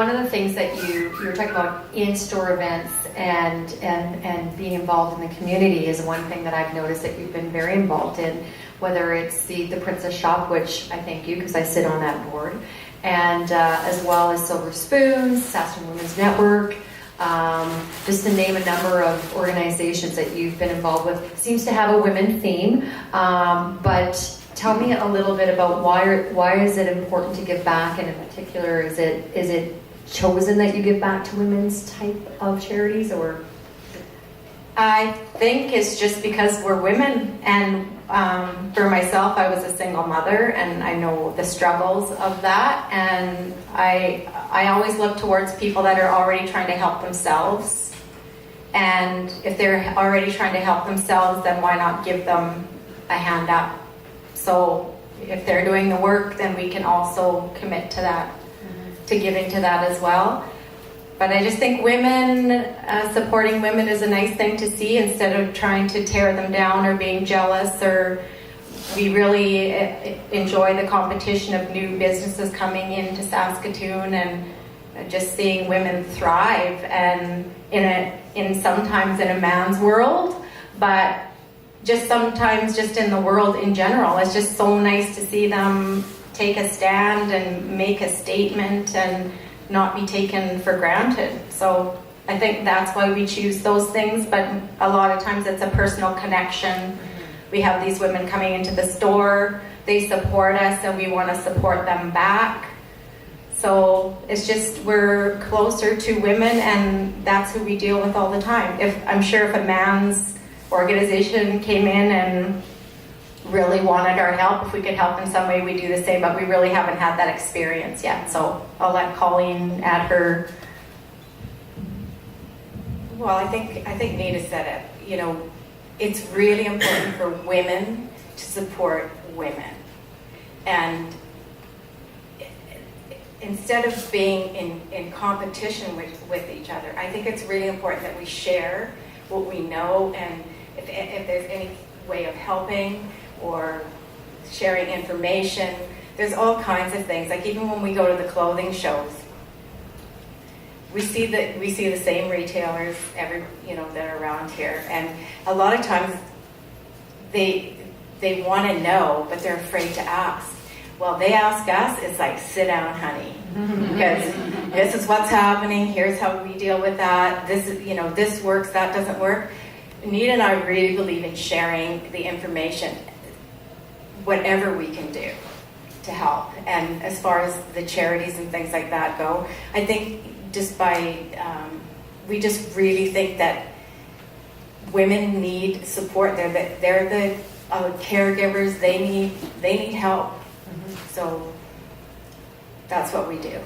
one of the things that you were talking about in-store events and being involved in the community is one thing that I've noticed that you've been very involved in, whether it's the Princess Shop, which I thank you because I sit on that board, and as well as Silver Spoons, Saskatoon Women's Network, just to name a number of organizations that you've been involved with. It seems to have a women theme, but tell me a little bit about why is it important to give back, and in particular, is it chosen that you give back to women's type of charities, or? I think it's just because we're women, and for myself, I was a single mother, and I know the struggles of that, and I always look towards people that are already trying to help themselves, and if they're already trying to help themselves, then why not give them a hand up? So if they're doing the work, then we can also commit to that, to giving to that as well. But I just think women, supporting women is a nice thing to see instead of trying to tear them down or being jealous. Or we really enjoy the competition of new businesses coming into Saskatoon and just seeing women thrive, and sometimes in a man's world, but just sometimes just in the world in general. It's just so nice to see them take a stand and make a statement and not be taken for granted. So I think that's why we choose those things, but a lot of times it's a personal connection. We have these women coming into the store, they support us, and we want to support them back. So it's just, we're closer to women, and that's who we deal with all the time. I'm sure if a man's organization came in and really wanted our help, if we could help in some way, we do the same, but we really haven't had that experience yet. So I'll let Colleen add her. Well, I think Nita said it. You know, it's really important for women to support women, and instead of being in competition with each other, I think it's really important that we share what we know, and if there's any way of helping or sharing information, there's all kinds of things. Like even when we go to the clothing shows, we see the same retailers that are around here, and a lot of times they want to know, but they're afraid to ask. Well, they ask us, it's like, sit down, honey, because this is what's happening. Here's how we deal with that. This is, this works, that doesn't work. Nita and I really believe in sharing the information, whatever we can do to help. And as far as the charities and things like that go, I think just we just really think that women need support. They're the caregivers. They need help. So that's what we do.